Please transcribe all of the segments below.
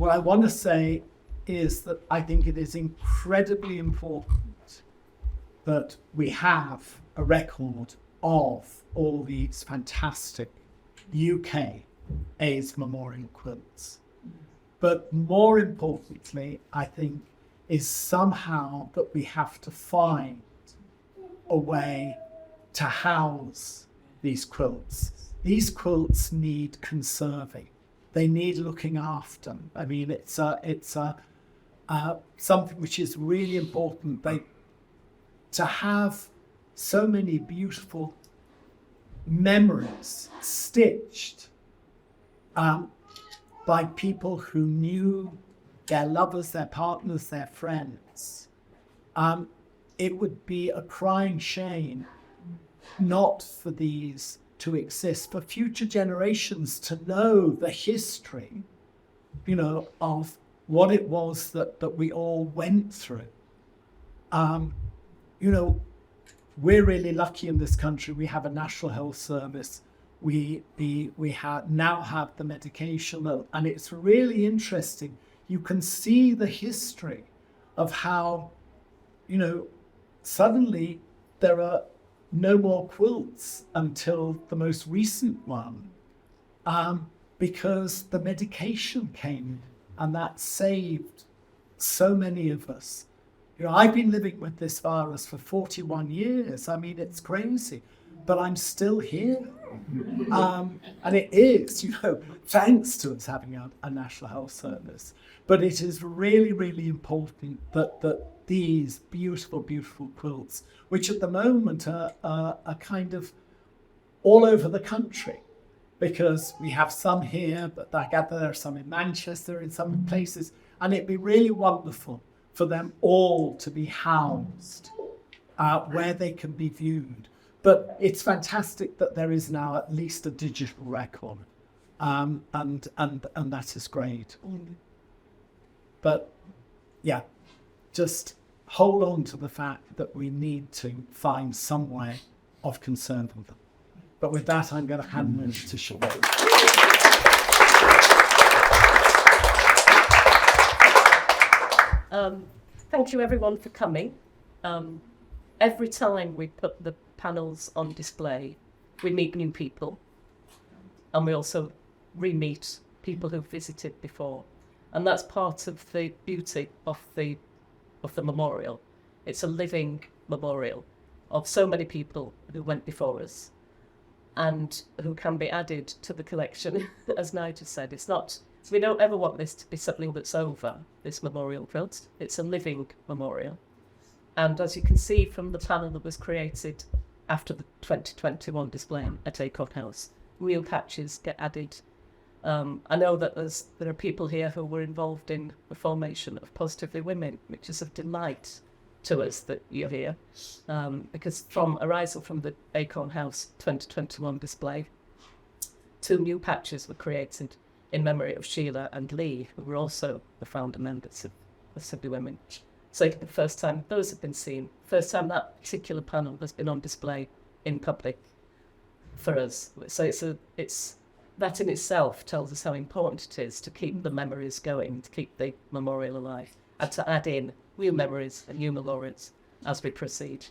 what I want to say is that I think it is incredibly important that we have a record of all these fantastic UK AIDS memorial quilts. But more importantly, I think, is somehow that we have to find a way to house these quilts. These quilts need conserving. They need looking after. I mean, it's something which is really important. To have so many beautiful memories stitched by people who knew their lovers, their partners, their friends. It would be a crying shame not for these to exist, for future generations to know the history, of what it was that we all went through. We're really lucky in this country. We have a National Health Service. We now have the medication, and it's really interesting. You can see the history of how, suddenly there are no more quilts until the most recent one, because the medication came, and that saved so many of us. I've been living with this virus for 41 years. I mean, it's crazy, but I'm still here. And it is, thanks to us having a National Health Service. But it is really, really important that these beautiful, beautiful quilts, which at the moment are kind of all over the country, because we have some here, but I gather there are some in Manchester, in some places, and it'd be really wonderful for them all to be housed where they can be viewed. But it's fantastic that there is now at least a digital record, and that is great. But yeah, just hold on to the fact that we need to find some way of conserving them. But with that, I'm going to hand over to Siobhán. Thank you everyone for coming. Every time we put the panels on display, we meet new people, and we also re-meet people who've visited before, and that's part of the beauty of the memorial. It's a living memorial of so many people who went before us and who can be added to the collection. As Nigel said, we don't ever want this to be something that's over, this memorial quilt. It's a living memorial. And as you can see from the panel that was created after the 2021 display at Acorn House, real patches get added. I know that there are people here who were involved in the formation of Positively Women, which is of delight to us that you're here, because from arisal from the Acorn House 2021 display, 2 new patches were created in memory of Sheila and Lee, who were also the founder members of Positively Women. So the first time those have been seen, first time that particular panel has been on display in public for us. So it's that in itself tells us how important it is to keep the memories going, to keep the memorial alive, and to add in new memories and new memorials as we proceed.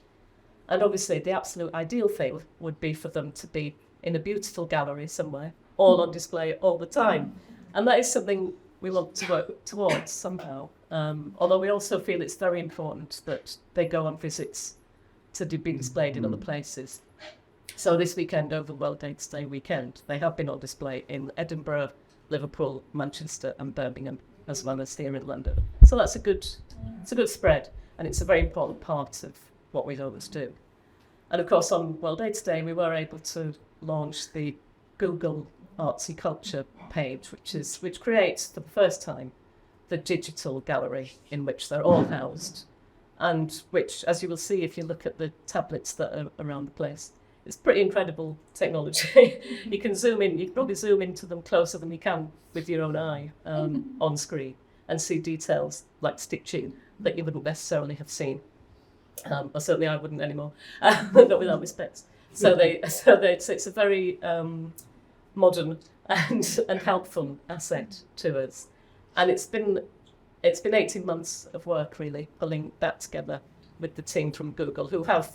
And obviously the absolute ideal thing would be for them to be in a beautiful gallery somewhere, all on display all the time. And that is something we want to work towards somehow. Although we also feel it's very important that they go on visits to be displayed in other places. So this weekend, over World AIDS Day weekend, they have been on display in Edinburgh, Liverpool, Manchester and Birmingham, as well as here in London. So that's a good spread, and it's a very important part of what we always do. And of course, on World AIDS Day, we were able to launch the Google Artsy Culture page, which creates for the first time the digital gallery in which they're all housed, and which, as you will see if you look at the tablets that are around the place, it's pretty incredible technology. You can probably zoom into them closer than you can with your own eye on screen, and see details like stitching that you wouldn't necessarily have seen. Or certainly I wouldn't anymore, not without respect. So it's a very modern and helpful asset to us. And it's been 18 months of work, really, pulling that together with the team from Google, who have,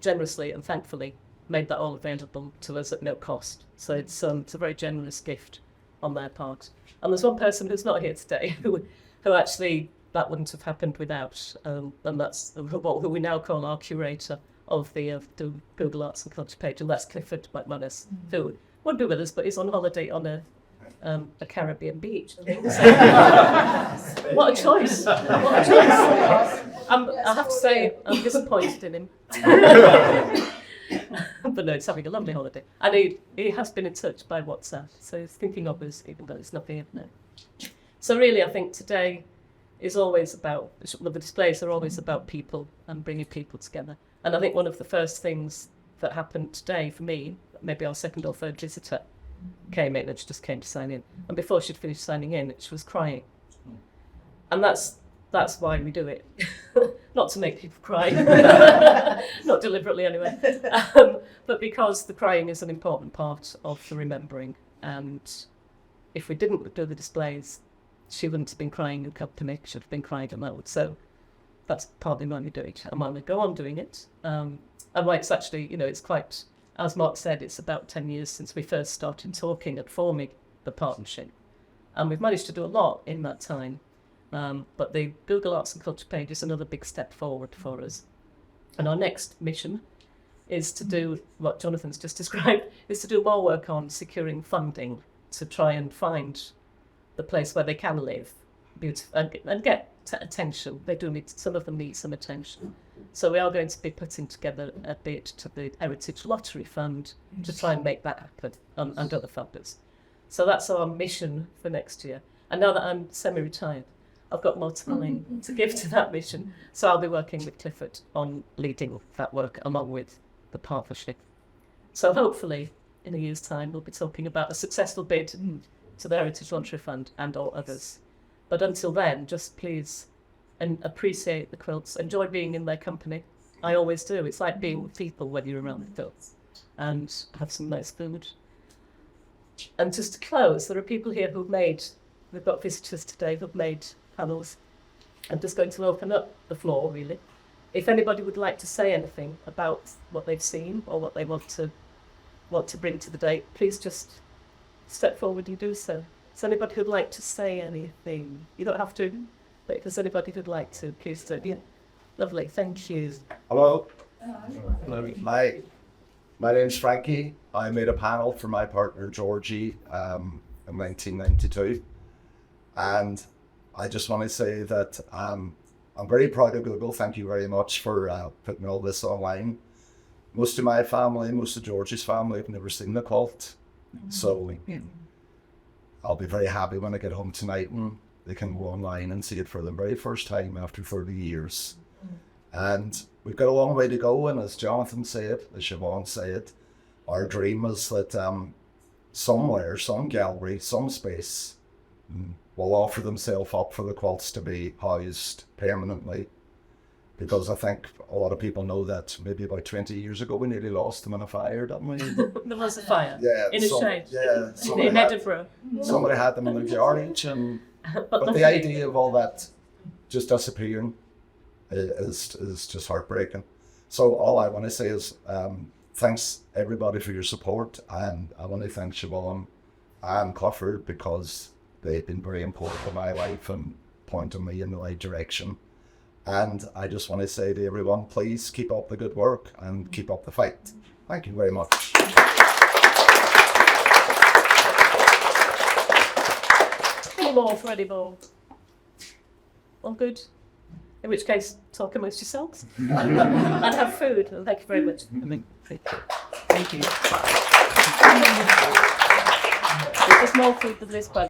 generously and thankfully made that all available to us at no cost. So it's a very generous gift on their part. And there's one person who's not here today who actually that wouldn't have happened without, and that's who we now call our curator of the Google Arts and Culture page, and that's Clifford McManus, who won't be with us, but he's on holiday on a Caribbean beach. What a choice! What a choice! I have to say, I'm disappointed in him. But no, he's having a lovely holiday. And he has been in touch by WhatsApp, so he's thinking of us, even though he's not here now. So really, I think today is always about, the displays are always about people and bringing people together. And I think one of the first things that happened today for me, maybe our second or third visitor came in and she just came to sign in. And before she'd finished signing in, she was crying. And that's why we do it. Not to make people cry, not deliberately anyway, but because the crying is an important part of the remembering. And if we didn't do the displays, she wouldn't have been crying in company, she'd have been crying aloud. So that's partly why we do it and why we go on doing it. And why it's actually, it's quite, as Mark said, it's about 10 years since we first started talking and forming the partnership. And we've managed to do a lot in that time. But the Google Arts and Culture page is another big step forward for us. And our next mission is to do what Jonathan's just described, is to do more work on securing funding to try and find the place where they can live and get attention. They do need, some of them need some attention. So we are going to be putting together a bid to the Heritage Lottery Fund to try and make that happen, and other funders. So that's our mission for next year. And now that I'm semi-retired, I've got more time to give to that mission. So I'll be working with Clifford on leading that work along with the partnership. So hopefully in a year's time, we'll be talking about a successful bid to the Heritage Lottery Fund and all others. But until then, just please and appreciate the quilts. Enjoy being in their company. I always do. It's like being with people when you're around the quilts, and have some nice food. And just to close, there are people here we've got visitors today who've made panels. I'm just going to open up the floor, really. If anybody would like to say anything about what they've seen or what they want to bring to the day, please just step forward and do so. Is anybody who'd like to say anything? You don't have to, but if there's anybody who'd like to, please do. Yeah. Lovely, thank you. Hello. Hello. My name's Frankie. I made a panel for my partner Georgie in 1992, and I just want to say that I'm very proud of Google. Thank you very much for putting all this online. Most of my family, most of Georgie's family have never seen the quilt, so I'll be very happy when I get home tonight and they can go online and see it for the very first time after 30 years. And we've got a long way to go, and as Jonathan said, as Siobhán said, our dream is that somewhere, some gallery, some space will offer themselves up for the quilts to be housed permanently. Because I think a lot of people know that maybe about 20 years ago we nearly lost them in a fire, didn't we? There was a fire in a shade in Edinburgh. Somebody had them in their garage, but the idea of all that just disappearing is just heartbreaking. So all I want to say is thanks everybody for your support, and I want to thank Siobhán and Clifford because they've been very important in my life and pointing me in the right direction. And I just want to say to everyone, please keep up the good work and keep up the fight. Thank you very much. Any more for any more? All good? In which case, talk amongst yourselves and have food. And thank you very much. Thank you. There's more food than this, by the way.